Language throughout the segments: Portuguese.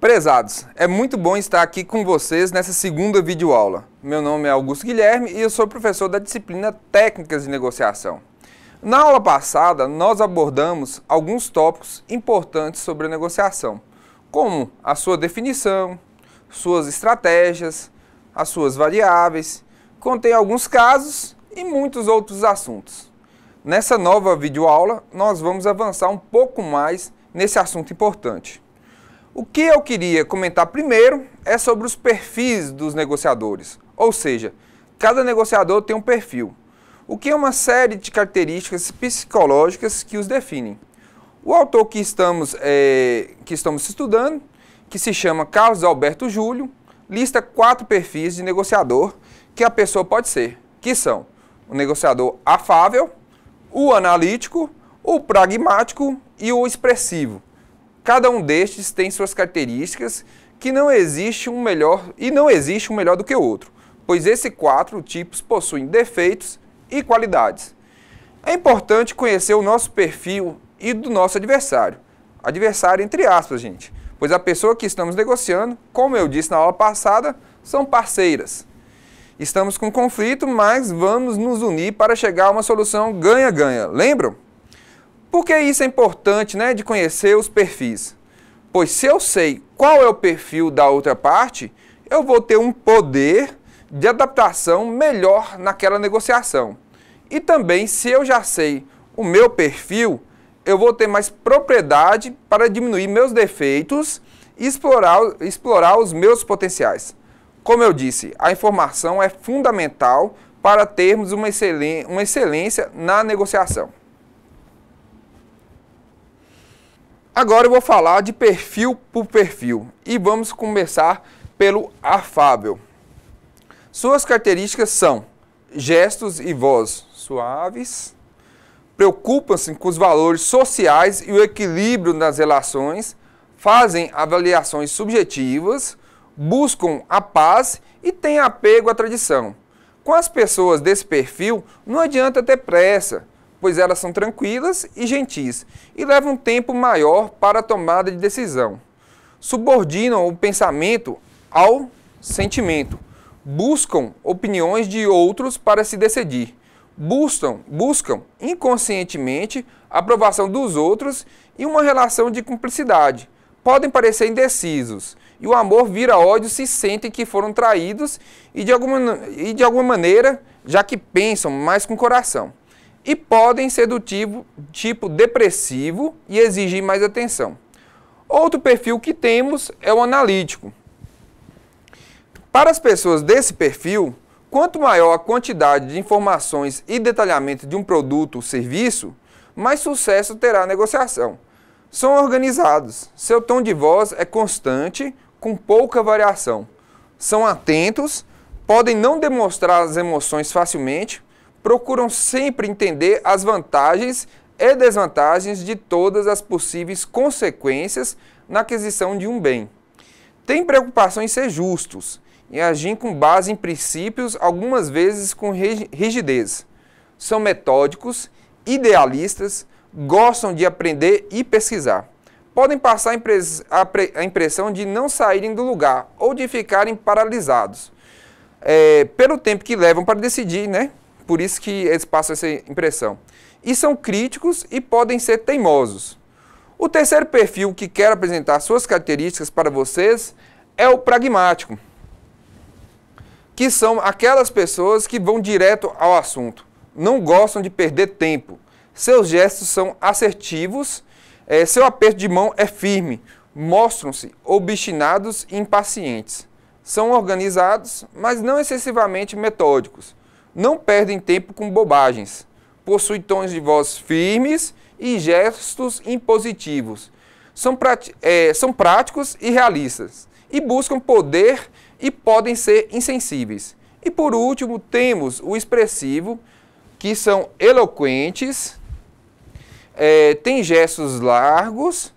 Prezados, é muito bom estar aqui com vocês nessa segunda videoaula. Meu nome é Augusto Guilherme e eu sou professor da disciplina Técnicas de Negociação. Na aula passada, nós abordamos alguns tópicos importantes sobre a negociação, como a sua definição, suas estratégias, as suas variáveis, contém alguns casos e muitos outros assuntos. Nessa nova videoaula, nós vamos avançar um pouco mais nesse assunto importante. O que eu queria comentar primeiro é sobre os perfis dos negociadores, ou seja, cada negociador tem um perfil, o que é uma série de características psicológicas que os definem. O autor que estamos estudando, que se chama Carlos Alberto Júlio, lista 4 perfis de negociador que a pessoa pode ser, que são o negociador afável, o analítico, o pragmático e o expressivo. Cada um destes tem suas características que não existe um melhor do que o outro, pois esses 4 tipos possuem defeitos e qualidades. É importante conhecer o nosso perfil e do nosso adversário. Adversário entre aspas, gente, pois a pessoa que estamos negociando, como eu disse na aula passada, são parceiras. Estamos com conflito, mas vamos nos unir para chegar a uma solução ganha-ganha. Lembram? Por que isso é importante, de conhecer os perfis? Pois se eu sei qual é o perfil da outra parte, eu vou ter um poder de adaptação melhor naquela negociação. E também, se eu já sei o meu perfil, eu vou ter mais propriedade para diminuir meus defeitos e explorar os meus potenciais. Como eu disse, a informação é fundamental para termos uma excelência na negociação. Agora eu vou falar de perfil por perfil e vamos começar pelo afável. Suas características são gestos e voz suaves, preocupam-se com os valores sociais e o equilíbrio nas relações, fazem avaliações subjetivas, buscam a paz e têm apego à tradição. Com as pessoas desse perfil, não adianta ter pressa, pois elas são tranquilas e gentis e levam um tempo maior para a tomada de decisão. Subordinam o pensamento ao sentimento, buscam opiniões de outros para se decidir, buscam inconscientemente a aprovação dos outros e uma relação de cumplicidade. Podem parecer indecisos e o amor vira ódio se sentem que foram traídos e de alguma maneira, já que pensam mais com o coração. E podem ser do tipo depressivo e exigir mais atenção. Outro perfil que temos é o analítico. Para as pessoas desse perfil, quanto maior a quantidade de informações e detalhamento de um produto ou serviço, mais sucesso terá a negociação. São organizados, seu tom de voz é constante, com pouca variação. São atentos, podem não demonstrar as emoções facilmente, procuram sempre entender as vantagens e desvantagens de todas as possíveis consequências na aquisição de um bem. Têm preocupação em ser justos e agir com base em princípios, algumas vezes com rigidez. São metódicos, idealistas, gostam de aprender e pesquisar. Podem passar a impressão de não saírem do lugar ou de ficarem paralisados pelo tempo que levam para decidir, Por isso que eles passam essa impressão. E são críticos e podem ser teimosos. O terceiro perfil que quero apresentar suas características para vocês é o pragmático, que são aquelas pessoas que vão direto ao assunto, não gostam de perder tempo. Seus gestos são assertivos, seu aperto de mão é firme, mostram-se obstinados e impacientes. São organizados, mas não excessivamente metódicos. Não perdem tempo com bobagens, possuem tons de voz firmes e gestos impositivos. São práticos e realistas e buscam poder e podem ser insensíveis. E por último temos o expressivo, que são eloquentes, têm gestos largos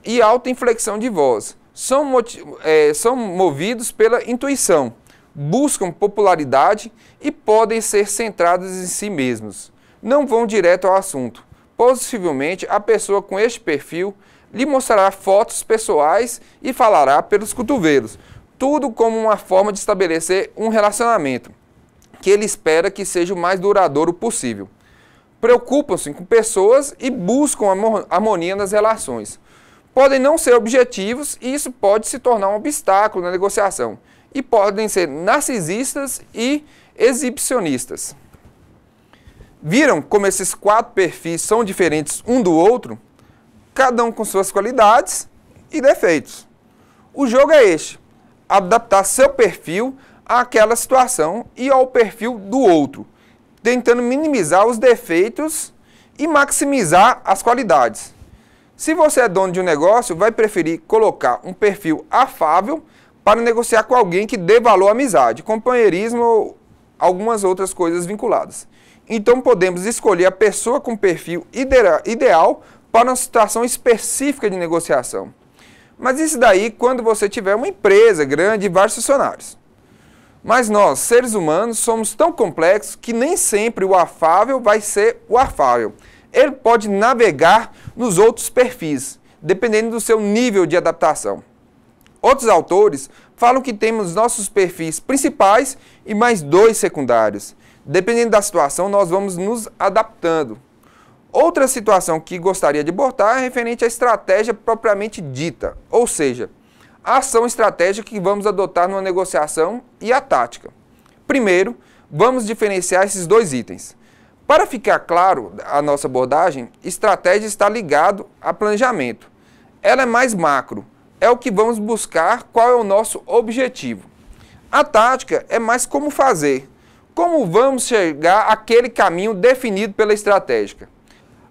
e alta inflexão de voz. São movidos pela intuição, buscam popularidade e podem ser centrados em si mesmos. Não vão direto ao assunto, Possivelmente, a pessoa com este perfil lhe mostrará fotos pessoais e falará pelos cotovelos, tudo como uma forma de estabelecer um relacionamento, que ele espera que seja o mais duradouro possível. Preocupam-se com pessoas e buscam harmonia nas relações. Podem não ser objetivos e isso pode se tornar um obstáculo na negociação. E podem ser narcisistas e exibicionistas. Viram como esses 4 perfis são diferentes um do outro? Cada um com suas qualidades e defeitos. O jogo é este: adaptar seu perfil àquela situação e ao perfil do outro, tentando minimizar os defeitos e maximizar as qualidades. Se você é dono de um negócio, vai preferir colocar um perfil afável para negociar com alguém que dê valor à amizade, companheirismo ou algumas outras coisas vinculadas. Então podemos escolher a pessoa com perfil ideal para uma situação específica de negociação. Mas isso daí quando você tiver uma empresa grande e vários funcionários. Mas nós, seres humanos, somos tão complexos que nem sempre o afável vai ser o afável. Ele pode navegar nos outros perfis, dependendo do seu nível de adaptação. Outros autores falam que temos nossos perfis principais e mais 2 secundários. Dependendo da situação, nós vamos nos adaptando. Outra situação que gostaria de abordar é referente à estratégia propriamente dita, ou seja, a ação estratégica que vamos adotar numa negociação e a tática. Primeiro, vamos diferenciar esses 2 itens. Para ficar claro a nossa abordagem, estratégia está ligado a planejamento. Ela é mais macro, é o que vamos buscar, qual é o nosso objetivo. A tática é mais como fazer, como vamos chegar àquele caminho definido pela estratégica.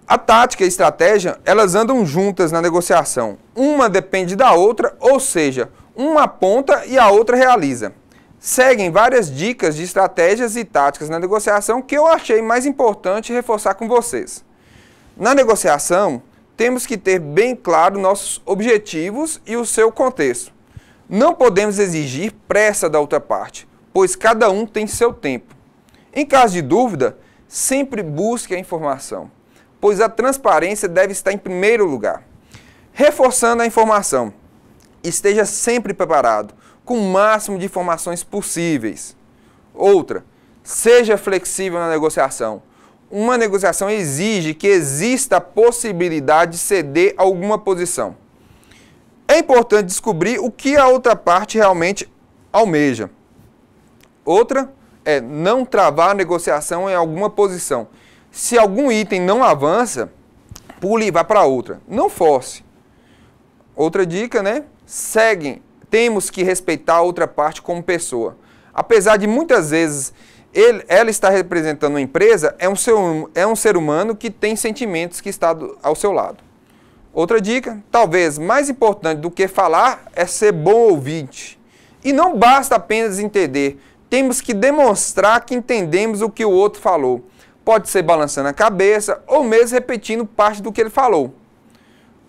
A tática e a estratégia, elas andam juntas na negociação. Uma depende da outra, ou seja, uma aponta e a outra realiza. Seguem várias dicas de estratégias e táticas na negociação que eu achei mais importante reforçar com vocês. Na negociação, temos que ter bem claro nossos objetivos e o seu contexto. Não podemos exigir pressa da outra parte, pois cada um tem seu tempo. Em caso de dúvida, sempre busque a informação, pois a transparência deve estar em primeiro lugar. Reforçando a informação, esteja sempre preparado, com o máximo de informações possíveis. Outra, seja flexível na negociação. Uma negociação exige que exista a possibilidade de ceder alguma posição. É importante descobrir o que a outra parte realmente almeja. Outra é não travar a negociação em alguma posição. Se algum item não avança, pule e vá para outra. Não force. Outra dica, né? Temos que respeitar a outra parte como pessoa. Apesar de muitas vezes ela estar representando uma empresa, é um ser humano que tem sentimentos que está ao seu lado. Outra dica, talvez mais importante do que falar, é ser bom ouvinte. E não basta apenas entender, temos que demonstrar que entendemos o que o outro falou. Pode ser balançando a cabeça ou mesmo repetindo parte do que ele falou.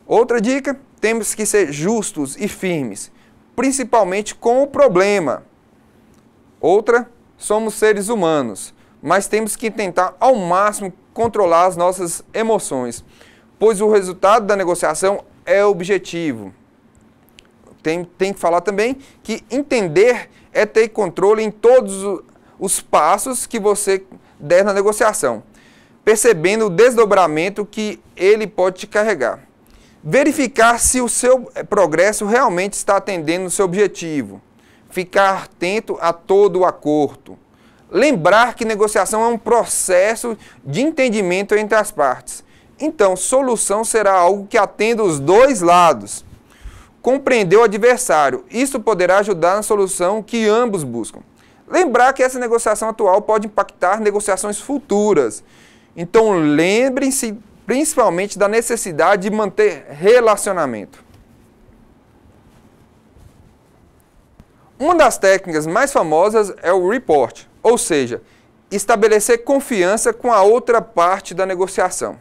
Outra dica, temos que ser justos e firmes, principalmente com o problema. Outra, somos seres humanos, mas temos que tentar ao máximo controlar as nossas emoções, pois o resultado da negociação é objetivo. Tem que falar também que entender é ter controle em todos os passos que você der na negociação, percebendo o desdobramento que ele pode te carregar. Verificar se o seu progresso realmente está atendendo o seu objetivo. Ficar atento a todo o acordo. Lembrar que negociação é um processo de entendimento entre as partes. Então, solução será algo que atenda os 2 lados. Compreender o adversário. Isso poderá ajudar na solução que ambos buscam. Lembrar que essa negociação atual pode impactar negociações futuras. Então, lembrem-se principalmente da necessidade de manter relacionamento. Uma das técnicas mais famosas é o report, ou seja, estabelecer confiança com a outra parte da negociação.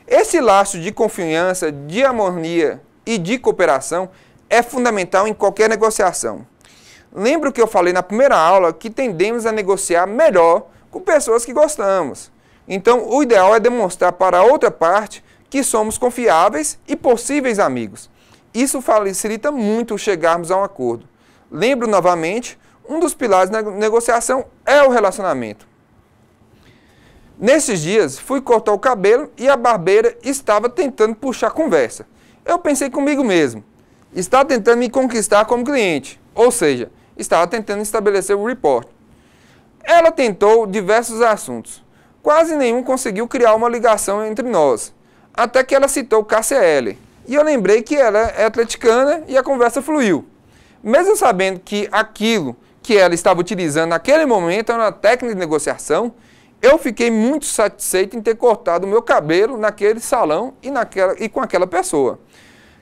Esse laço de confiança, de harmonia e de cooperação é fundamental em qualquer negociação. Lembra que eu falei na primeira aula que tendemos a negociar melhor com pessoas que gostamos. Então, o ideal é demonstrar para a outra parte que somos confiáveis e possíveis amigos. Isso facilita muito chegarmos a um acordo. Lembro novamente, um dos pilares da negociação é o relacionamento. Nesses dias, fui cortar o cabelo e a barbeira estava tentando puxar conversa. Eu pensei comigo mesmo, está tentando me conquistar como cliente, ou seja, estava tentando estabelecer o report. Ela tentou diversos assuntos. Quase nenhum conseguiu criar uma ligação entre nós, até que ela citou o KCL. E eu lembrei que ela é atleticana e a conversa fluiu. Mesmo sabendo que aquilo que ela estava utilizando naquele momento era uma técnica de negociação, eu fiquei muito satisfeito em ter cortado o meu cabelo naquele salão e com aquela pessoa.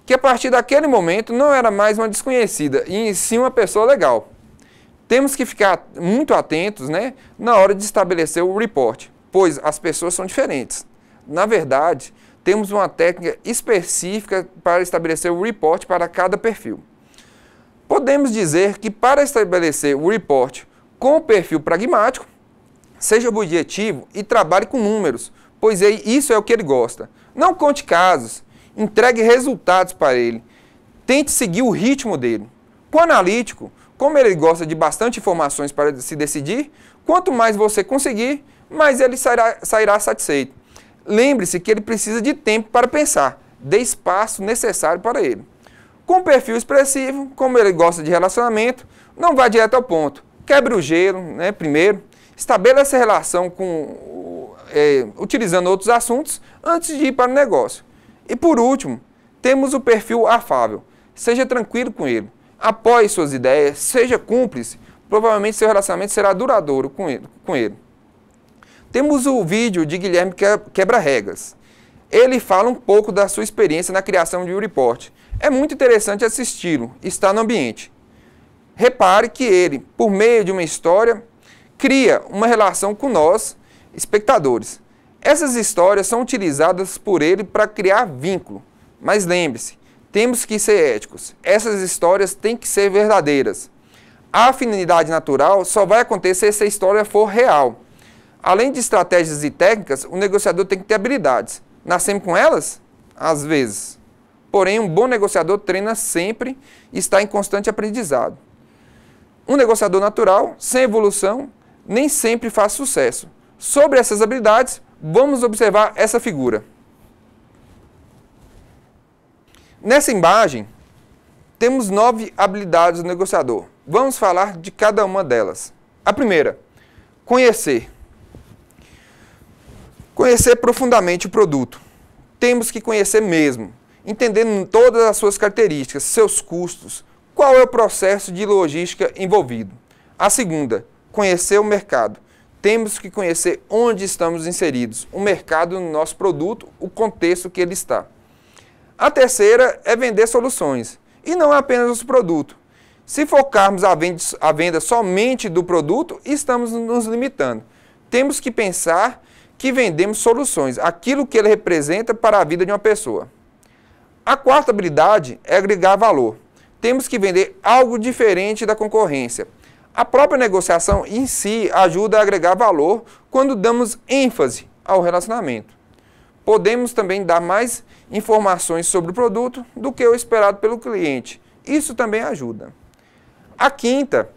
Que a partir daquele momento não era mais uma desconhecida, e sim uma pessoa legal. Temos que ficar muito atentos, né, na hora de estabelecer o report, pois as pessoas são diferentes. Na verdade, temos uma técnica específica para estabelecer o report para cada perfil. Podemos dizer que para estabelecer o report com o perfil pragmático, seja objetivo e trabalhe com números, pois isso é o que ele gosta. Não conte casos, entregue resultados para ele. Tente seguir o ritmo dele. Com o analítico, como ele gosta de bastante informações para se decidir, quanto mais você conseguir, mais ele sairá satisfeito. Lembre-se que ele precisa de tempo para pensar. Dê espaço necessário para ele. Com o perfil expressivo, como ele gosta de relacionamento, não vá direto ao ponto. Quebre o gelo, né, primeiro. Estabeleça a relação utilizando outros assuntos antes de ir para o negócio. E por último, temos o perfil afável. Seja tranquilo com ele. Apoie suas ideias, seja cúmplice. Provavelmente seu relacionamento será duradouro com ele. Temos o vídeo de Guilherme Quebra-Regras. Ele fala um pouco da sua experiência na criação de um report. É muito interessante assisti-lo, está no ambiente. Repare que ele, por meio de uma história, cria uma relação com nós, espectadores. Essas histórias são utilizadas por ele para criar vínculo. Mas lembre-se, temos que ser éticos. Essas histórias têm que ser verdadeiras. A afinidade natural só vai acontecer se a história for real. Além de estratégias e técnicas, o negociador tem que ter habilidades. Nascemos com elas? Às vezes. Porém, um bom negociador treina sempre e está em constante aprendizado. Um negociador natural, sem evolução, nem sempre faz sucesso. Sobre essas habilidades, vamos observar essa figura. Nessa imagem, temos 9 habilidades do negociador. Vamos falar de cada uma delas. A primeira, conhecer. Conhecer profundamente o produto. Temos que conhecer mesmo, entendendo todas as suas características, seus custos, qual é o processo de logística envolvido. A segunda, conhecer o mercado. Temos que conhecer onde estamos inseridos, o mercado no nosso produto, o contexto que ele está. A terceira é vender soluções, e não apenas o produto. Se focarmos a venda somente do produto, estamos nos limitando. Temos que pensar que vendemos soluções, aquilo que ele representa para a vida de uma pessoa. A quarta habilidade é agregar valor. Temos que vender algo diferente da concorrência. A própria negociação em si ajuda a agregar valor quando damos ênfase ao relacionamento. Podemos também dar mais informações sobre o produto do que o esperado pelo cliente. Isso também ajuda. A quinta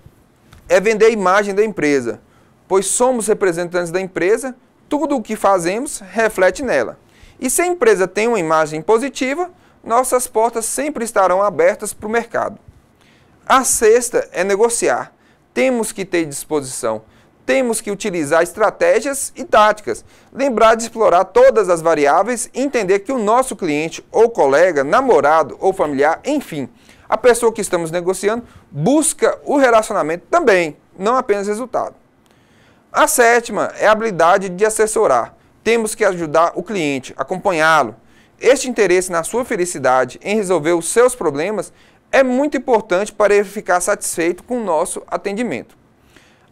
é vender a imagem da empresa, pois somos representantes da empresa, tudo o que fazemos reflete nela. E se a empresa tem uma imagem positiva, nossas portas sempre estarão abertas para o mercado. A sexta é negociar. Temos que ter disposição. Temos que utilizar estratégias e táticas. Lembrar de explorar todas as variáveis e entender que o nosso cliente ou colega, namorado ou familiar, enfim, a pessoa que estamos negociando, busca o relacionamento também, não apenas resultado. A sétima é a habilidade de assessorar. Temos que ajudar o cliente, acompanhá-lo. Este interesse na sua felicidade, em resolver os seus problemas, é muito importante para ele ficar satisfeito com o nosso atendimento.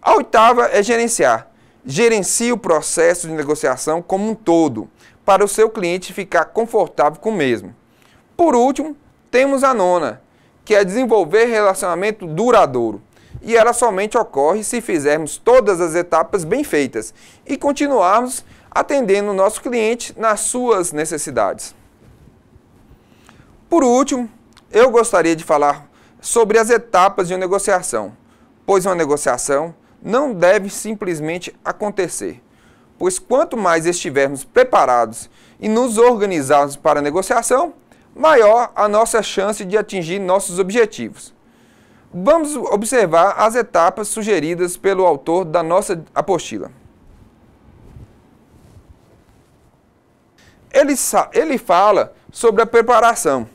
A oitava é gerenciar. Gerencie o processo de negociação como um todo, para o seu cliente ficar confortável com o mesmo. Por último, temos a nona, que é desenvolver relacionamento duradouro. E ela somente ocorre se fizermos todas as etapas bem feitas e continuarmos atendendo o nosso cliente nas suas necessidades. Por último, eu gostaria de falar sobre as etapas de uma negociação, pois uma negociação não deve simplesmente acontecer, pois quanto mais estivermos preparados e nos organizarmos para a negociação, maior a nossa chance de atingir nossos objetivos. Vamos observar as etapas sugeridas pelo autor da nossa apostila. Ele fala sobre a preparação,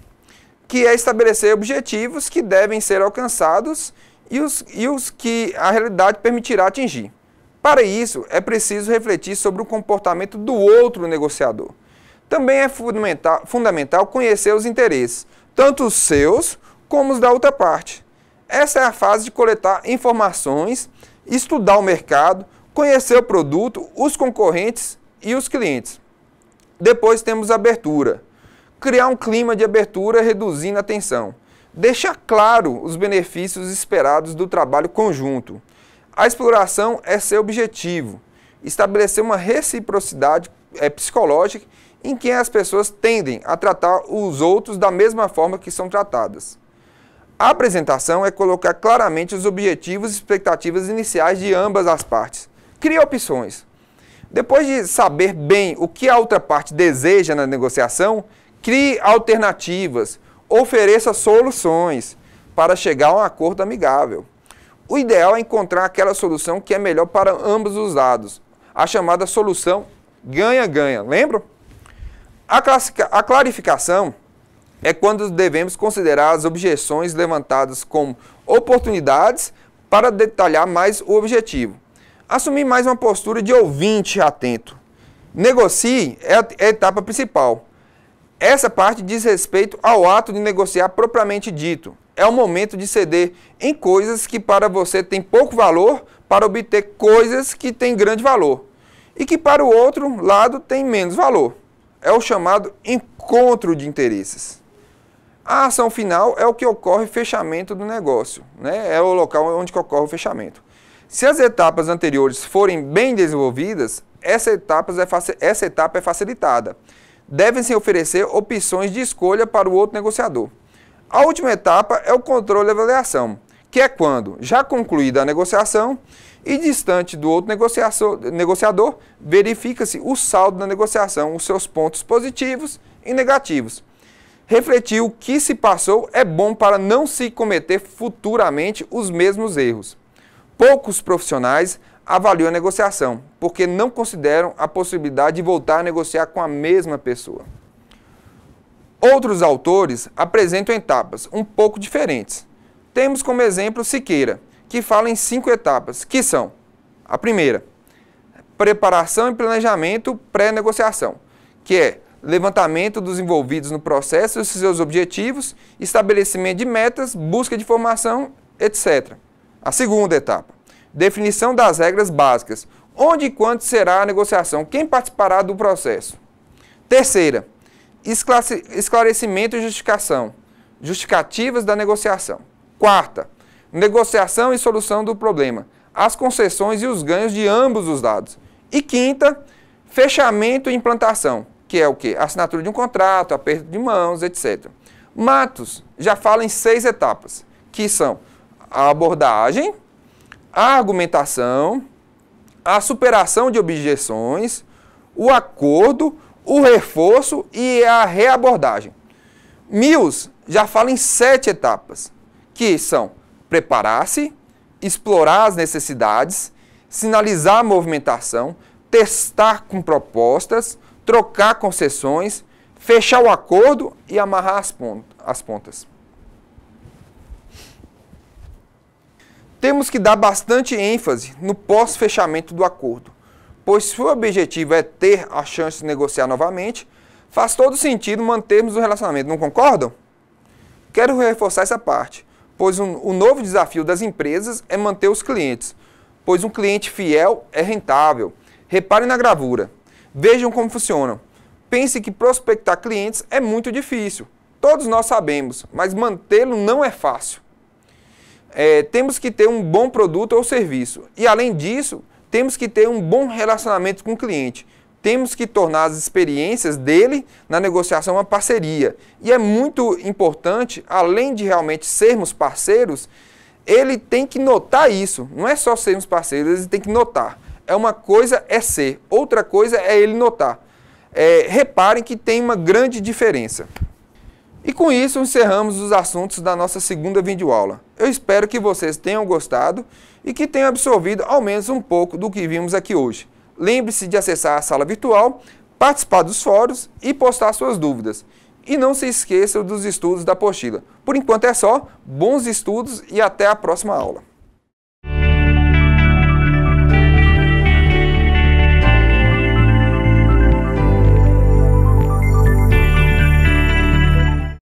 que é estabelecer objetivos que devem ser alcançados e os que a realidade permitirá atingir. Para isso, é preciso refletir sobre o comportamento do outro negociador. Também é fundamental conhecer os interesses, tanto os seus como os da outra parte. Essa é a fase de coletar informações, estudar o mercado, conhecer o produto, os concorrentes e os clientes. Depois temos a abertura. Criar um clima de abertura reduzindo a tensão. Deixar claro os benefícios esperados do trabalho conjunto. A exploração é seu objetivo. Estabelecer uma reciprocidade psicológica em que as pessoas tendem a tratar os outros da mesma forma que são tratadas. A apresentação é colocar claramente os objetivos e expectativas iniciais de ambas as partes. Crie opções. Depois de saber bem o que a outra parte deseja na negociação, crie alternativas, ofereça soluções para chegar a um acordo amigável. O ideal é encontrar aquela solução que é melhor para ambos os lados, a chamada solução ganha-ganha, lembram? A clarificação é quando devemos considerar as objeções levantadas como oportunidades para detalhar mais o objetivo. Assumir mais uma postura de ouvinte atento. Negocie é a etapa principal. Essa parte diz respeito ao ato de negociar propriamente dito. É o momento de ceder em coisas que para você têm pouco valor para obter coisas que têm grande valor e que para o outro lado têm menos valor. É o chamado encontro de interesses. A ação final é o que ocorre o fechamento do negócio, né? É o local onde ocorre o fechamento. Se as etapas anteriores forem bem desenvolvidas, essa etapa é facilitada. Devem-se oferecer opções de escolha para o outro negociador. A última etapa é o controle e avaliação, que é quando, já concluída a negociação e distante do outro negociador, verifica-se o saldo da negociação, os seus pontos positivos e negativos. Refletir o que se passou é bom para não se cometer futuramente os mesmos erros. Poucos profissionais avaliam a negociação, porque não consideram a possibilidade de voltar a negociar com a mesma pessoa. Outros autores apresentam etapas um pouco diferentes. Temos como exemplo Siqueira, que fala em 5 etapas, que são: a primeira, preparação e planejamento pré-negociação, que é levantamento dos envolvidos no processo e seus objetivos, estabelecimento de metas, busca de informação, etc. A segunda etapa, definição das regras básicas, onde e quando será a negociação, quem participará do processo. Terceira, esclarecimento e justificação, justificativas da negociação. Quarta, negociação e solução do problema, as concessões e os ganhos de ambos os lados. E quinta, fechamento e implantação, que é o quê? Assinatura de um contrato, aperto de mãos, etc. Matos já fala em 6 etapas, que são a abordagem, a argumentação, a superação de objeções, o acordo, o reforço e a reabordagem. Mills já fala em 7 etapas, que são preparar-se, explorar as necessidades, sinalizar a movimentação, testar com propostas, trocar concessões, fechar o acordo e amarrar as pontas. Temos que dar bastante ênfase no pós-fechamento do acordo, pois se o objetivo é ter a chance de negociar novamente, faz todo sentido mantermos o relacionamento, não concordam? Quero reforçar essa parte, pois o novo desafio das empresas é manter os clientes, pois um cliente fiel é rentável. Reparem na gravura, vejam como funcionam. Pense que prospectar clientes é muito difícil, todos nós sabemos, mas mantê-lo não é fácil. Temos que ter um bom produto ou serviço. E, além disso, temos que ter um bom relacionamento com o cliente. temos que tornar as experiências dele na negociação uma parceria. E é muito importante, além de realmente sermos parceiros, ele tem que notar isso. Não é só sermos parceiros, ele tem que notar. Uma coisa é ser, outra coisa é ele notar. Reparem que tem uma grande diferença. E com isso encerramos os assuntos da nossa segunda videoaula. Eu espero que vocês tenham gostado e que tenham absorvido ao menos um pouco do que vimos aqui hoje. Lembre-se de acessar a sala virtual, participar dos fóruns e postar suas dúvidas. E não se esqueça dos estudos da apostila. Por enquanto é só, bons estudos e até a próxima aula.